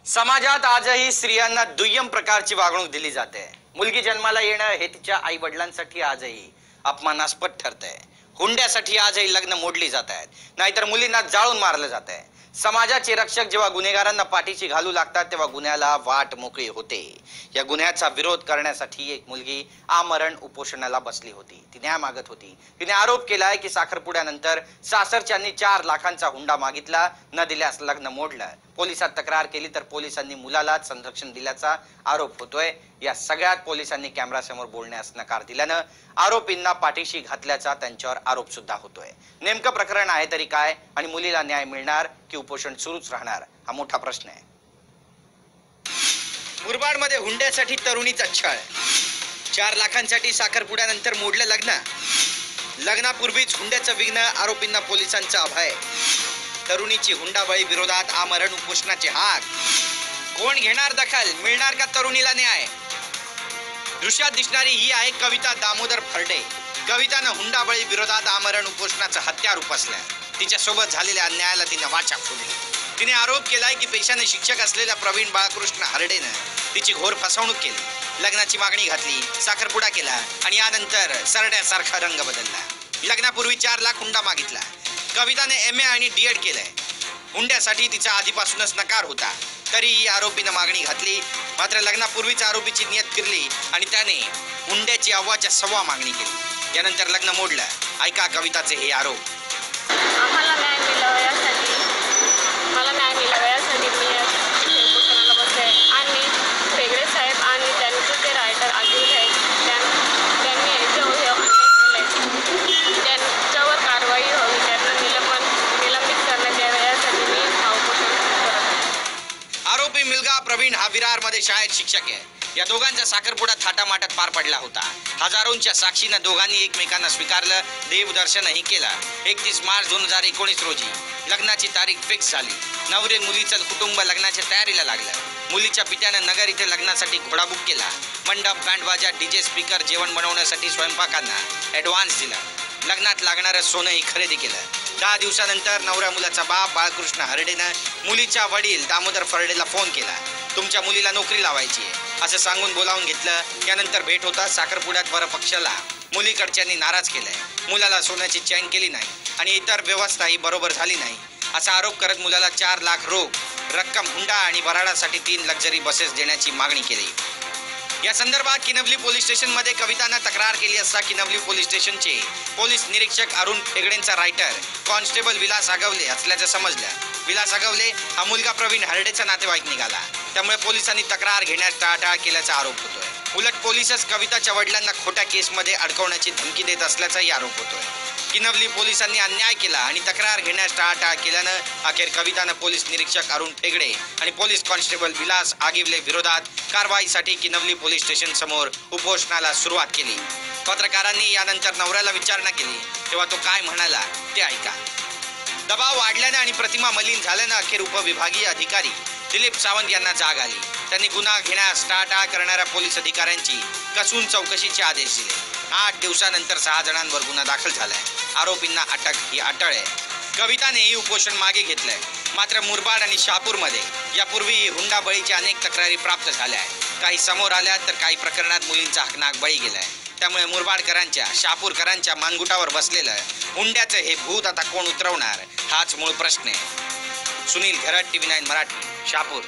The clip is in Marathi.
समाजात आजही स्त्रियांना दुय्यम प्रकारची वागणूक दिली जाते। मुलगी जन्माला येणं हे तिच्या आई वडिलांसाठी आजही अपमानास्पद ठरतंय। हुंड्यासाठी आजही लग्न मोडली जात आहेत, नाहीतर मुलींना जाळून मारलं जात आहे। समाजाचे रक्षक जेव्हा गुन्हेगारांना पाठीशी घालू लागतात तेव्हा गुन्ह्याला वाट मोकळी होते। या गुन्ह्याचा विरोध करण्यासाठी एक मुलगी आमरण उपोषणाला बसली होती। ती न्याय मागत होती। तिने आरोप केलाय की साखरपुड्यानंतर सासरच्यांनी 4 लाखांचा हुंडा मागितला, न दिल्यास लग्न मोडलं। पोलिसात तक्रार केली तर पोलिसांनी मुलाला संरक्षण दिल्याचा आरोप होतोय। या सगळ्यात पोलिसांनी कॅमेरासमोर बोलण्यास नकार दिल्यानं आरोपींना पाठीशी घातल्याचा त्यांच्यावर आरोप सुद्धा होतोय। नेमकं प्रकरण आहे तरी काय आणि मुलीला न्याय मिळणार की उपोषण सुरूच राहणार हा मोठा प्रश्न आहे। मुरबाडमध्ये हुंड्यासाठी तरुणीचा छळ, 4 लाखांसाठी साखरपुड्यानंतर मोडलं लग्न। लग्नापूर्वीच हुंड्याचं विघ्न, आरोपींना पोलिसांचा अभय। तरुणीची हुंडाबळी विरोधात आमरण उपोषणाचे हाक। कोण घेणार दखल, मिळणार का तरुणीला न्याय? दृश्यात दिसणारी ही आहे कविता दामोदर फरडे। कवितानं हुंडाबळी विरोधात आमरण उपोषणाचं हत्यार उपसलं। तिच्या सोबत झालेल्या अन्यायाला तिने वाचा फोडली। तिने आरोप केलाय की पेशाने शिक्षक असलेल्या प्रवीण बाळकृष्ण हरडेनं तिची घोर फसवणूक केली, लग्नाची मागणी घातली, साखरपुडा केला आणि यानंतर सरड्यासारखा रंग बदलला। लग्नापूर्वी 4 लाख हुंडा मागितला। कविताने MA आणि DED केलंय। हुंड्यासाठी तिचा आधीपासूनच नकार होता, तरीही आरोपीनं मागणी घातली। मात्र लग्नापूर्वीच आरोपीची नियत फिरली आणि त्याने हुंड्याची 1.25 मागणी केली। यानंतर लग्न मोडलं। ऐका कविताचे हे आरोप। आम्हाला न्याय मिळावा यासाठी मी उपोषणाला बसले आणि वेगळे साहेब आणि त्यांचे ते रायटर अजित आहेत, त्यांनी याच्यावर अन्याय केले, त्यांच्यावर कारवाई व्हावी, त्यांना निलंबित करण्यात यावे यासाठी मी हा उपोषण करत आहे। आरोपी मुलगा प्रवीण हा विरारमध्ये शाळेत शिक्षक आहे। या दोघांचा साखरपुडा थाटामाटात पार पडला होता। हजारोंच्या साक्षीनं दोघांनी एकमेकांना स्वीकारलं, देवदर्शनही केलं। 31 मार्च 2019 रोजी लग्नाची तारीख फिक्स झाली। नवरे मुलीचं कुटुंब लग्नाच्या तयारीला लागलं। मुलीच्या पित्यानं नगर इथे लग्नासाठी घोडा बुक केला। मंडप, बँडबाजा, DJ, स्पीकर, जेवण बनवण्यासाठी स्वयंपाकांना ॲडव्हान्स दिला। लग्नात लागणारं सोनंही खरेदी केलं। 10 दिवसानंतर नवऱ्या मुलाचा बाप बाळकृष्ण हरडेनं मुलीच्या वडील दामोदर फरडेला फोन केला। तुमच्या मुलीला नोकरी लावायची आहे असं सांगून बोलावून घेतलं। यानंतर भेट होता। साखरपुड्यात बरं पक्षाला मुलीकडच्यांनी नाराज केलंय। मुलाला सोन्याची चैन केली नाही आणि इतर व्यवस्थाही बरोबर झाली नाही असा आरोप करत मुलाला 4 लाख रोख रक्कम, हुंडा आणि वऱ्हाडासाठी 3 लक्झरी बसेस देण्याची मागणी केली। या संदर्भात किनवली पोलीस स्टेशनमध्ये कवितानं तक्रार केली असता किनवली पोलीस स्टेशनचे पोलीस निरीक्षक अरुण फेगडेंचा रायटर कॉन्स्टेबल विलास आगवले असल्याचं समजलं। विलास आगवले हा मुलगा प्रवीण हरडेचा नातेवाईक निघाला, त्यामुळे पोलिसांनी तक्रार घेण्यास टाळाटाळ केल्याचा आरोप होतोय। उलट पोलिसच कविताच्या वडिलांना खोट्या केसमध्ये अडकवण्याची धमकी देत असल्याचाही आरोप होतोय। किनवली पोलिसांनी अन्याय केला आणि तक्रार घेण्यास टाळाटाळ केल्यानं अखेर कवितानं पोलीस निरीक्षक अरुण फेगडे आणि पोलीस कॉन्स्टेबल विलास आगिवले विरोधात कारवाईसाठी किनवली पोलीस स्टेशन समोर उपोषणाला सुरुवात केली। पत्रकारांनी यानंतर नवऱ्याला विचारणा केली, तेव्हा तो काय म्हणाला ते ऐका। दबाव वाढल्यानं आणि प्रतिमा मलिन झाल्यानं अखेर उपविभागीय अधिकारी दिलीप सावंत यांना जाग आली। त्यांनी गुन्हा घेण्यास टाळाटाळ करणाऱ्या पोलीस अधिकाऱ्यांची कसून चौकशीचे आदेश दिले। 8 दिवसानंतर 6 जणांवर गुन्हा दाखल झालाय। आरोपींना अटक ही अटळ आहे। कवितानेही उपोषण मागे घेतलंय। मात्र मुरबाड आणि शहापूरमध्ये यापूर्वी हुंडाबळीच्या अनेक तक्रारी प्राप्त झाल्या आहेत। काही समोर आल्या तर काही प्रकरणात मुलींचा हकनाक बळी गेलाय। त्यामुळे मुरबाडकरांच्या, शहापूरकरांच्या मानगुटावर बसलेलं हुंड्याचं हे भूत आता कोण उतरवणार हाच मूळ प्रश्न आहे। सुनील घरट, TV9 मराठी, शहापूर।